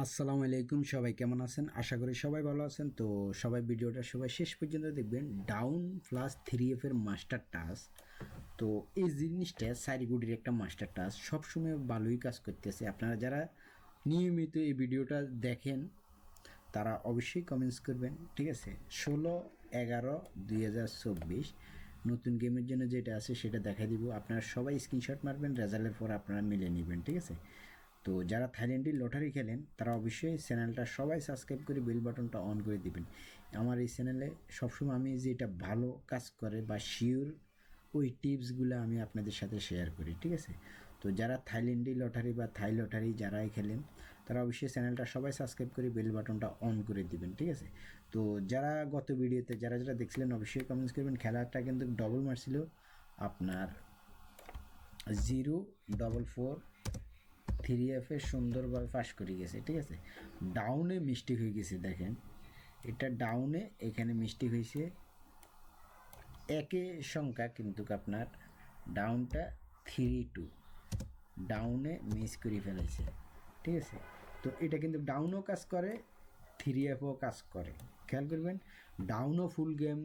আসসালামু আলাইকুম, সবাই কেমন আছেন? আশা করি সবাই ভালো আছেন। তো সবাই ভিডিওটা সবাই শেষ পর্যন্ত দেখবেন। ডাউন প্লাস 3F এর মাস্টার টাস্ক, তো এই জিনিসটা সাইরিগুডির একটা মাস্টার টাস্ক সবসময় ভালোই কাজ করতেছে। আপনারা যারা নিয়মিত এই ভিডিওটা দেখেন তারা অবশ্যই কমেন্টস করবেন, ঠিক আছে? 16/11/2024 নতুন গেমের জন্য যেটা আছে সেটা দেখা দিব। আপনারা সবাই স্ক্রিনশট মারবেন, রেজাল্টের পর আপনারা মিলে নেবেন, ঠিক আছে? তো যারা থাইল্যান্ডে লটারি খেলেন তারা অবশ্যই চ্যানেলটা সবাই সাবস্ক্রাইব করে বেল বাটনটা অন করে দিবেন। আমার এই চ্যানেলে সবসময় আমি যেটা ভালো কাজ করে বা শিওর ওই টিপসগুলো আমি আপনাদের সাথে শেয়ার করি, ঠিক আছে? তো যারা থাইল্যান্ডি লটারি বা থাই লটারি যারাই খেলেন তারা অবশ্যই চ্যানেলটা সবাই সাবস্ক্রাইব করে বেল বাটনটা অন করে দিবেন, ঠিক আছে? তো যারা গত ভিডিওতে যারা যারা দেখছিলেন অবশ্যই কমেন্টস করবেন। খেলাটা কিন্তু ডবল মারছিল আপনার 044 3F এ সুন্দরভাবে পাস করে গেছে, ঠিক আছে? ডাউনে মিস্টেক হয়ে গেছে, দেখেন এটা ডাউনে, এখানে মিস্টেক হয়েছে একে সংখ্যা, কিন্তু আপনার ডাউনটা 3-2 ডাউনে মিস করে ফেলেছে, ঠিক আছে? তো এটা কিন্তু ডাউনও কাজ করে, 3Fও কাজ করে। খেয়াল করবেন, ডাউনও ফুল গেম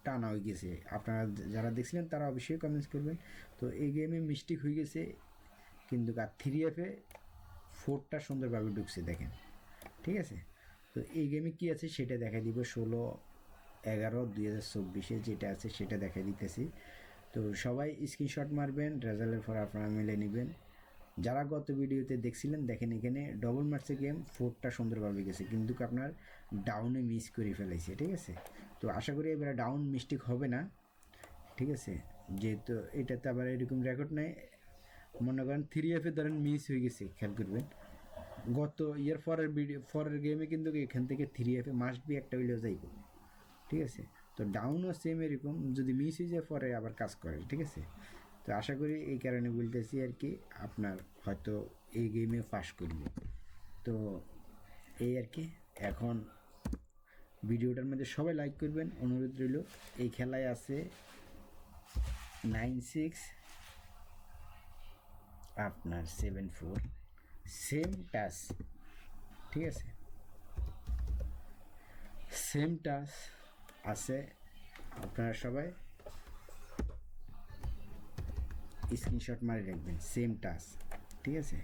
টানা হয়ে গেছে। আপনারা যারা দেখছিলেন তারা অবশ্যই কমেন্টস করবেন। তো এই গেমে মিস্টেক হয়ে গেছে, কিন্তু আর 3Fে 4টা সুন্দরভাবে ঢুকছে, দেখেন, ঠিক আছে? তো এই গেমে কী আছে সেটা দেখা দিব। 16/11/2024 যেটা আছে সেটা দেখা দিতেছি। তো সবাই স্ক্রিনশট মারবেন, রেজাল্টের পর আপনারা মিলে নেবেন। যারা গত ভিডিওতে দেখছিলেন দেখেন এখানে ডবল মার্চে গেম 4টা সুন্দরভাবে গেছে, কিন্তু আপনার ডাউনে মিস করে ফেলেছে, ঠিক আছে? তো আশা করি এবারে ডাউন মিস্টেক হবে না, ঠিক আছে? যেহেতু এটাতে আবার এরকম রেকর্ড নেই, মনে করেন 3F ধরেন মিস হয়ে গেছে, খেয়াল করবেন গত ইয়ার পরের গেমে কিন্তু এখান থেকে 3F মাস্ট বি একটা হইলেও যাইব, ঠিক আছে? তো ডাউনও সেম এরকম, যদি মিস হয়ে যায় পরে আবার কাজ করে, ঠিক আছে? তো আশা করি এই কারণে বলতেছি আর কি, আপনার হয়তো এই গেমে পাস করবে। তো এই আর কি, এখন ভিডিওটার মধ্যে সবাই লাইক করবেন, অনুরোধ রইল। এই খেলায় আছে 96 আপনার 74 সেম টাচ, ঠিক আছে? সেম টাচ আছে, আপনারা সবাই স্ক্রিনশট মারে রাখবেন। সেম টাচ, ঠিক আছে?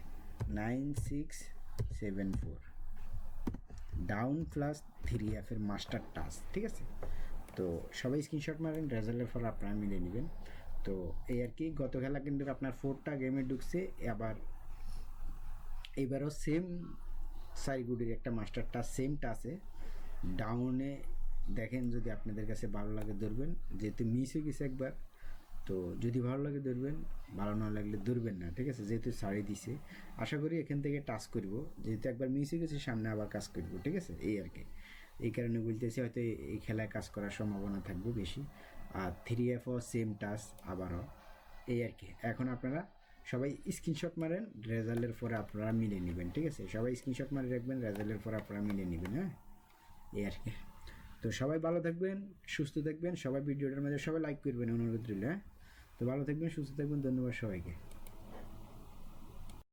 9674 ডাউন প্লাস 3F এর মাস্টার টাচ, ঠিক আছে? তো সবাই স্ক্রিনশট মারেন, রেজাল্টের ফল আপনারা মিলে নেবেন। তো এই আর কি, গত খেলা কিন্তু আপনার 4টা গেমে ঢুকছে, আবার এবারও সেম সাইগুডির একটা মাস্টার টাচ সেম টাচে ডাউনে। দেখেন যদি আপনাদের কাছে ভালো লাগে ধরবেন, যেহেতু মিস হয়ে গেছে একবার, তো যদি ভালো লাগে ধরবেন, ভালো না লাগলে ধরবেন না, ঠিক আছে? যেহেতু সারি দিছে, আশা করি এখান থেকে টাচ করব, যেহেতু একবার মিস হয়ে গেছে সামনে আবার কাজ করব, ঠিক আছে? এই আর কি, এই কারণে বলতেছি হয়তো এই খেলায় কাজ করার সম্ভাবনা থাকবে বেশি। আর 3Fও সেম টাচ আবারও, এই আর কি। এখন আপনারা সবাই স্ক্রিনশট মারেন, রেজাল্টের পরে আপনারা মিলে নেবেন, ঠিক আছে? সবাই স্ক্রিনশট মারে রাখবেন, রেজাল্টের পরে আপনারা মিলে নেবেন, হ্যাঁ? এই আর কি। তো সবাই ভালো থাকবেন, সুস্থ থাকবেন, সবাই ভিডিওটার মধ্যে সবাই লাইক করবেন, অনুরোধ রইল, হ্যাঁ? তো ভালো থাকবেন, সুস্থ থাকবেন, ধন্যবাদ সবাইকে।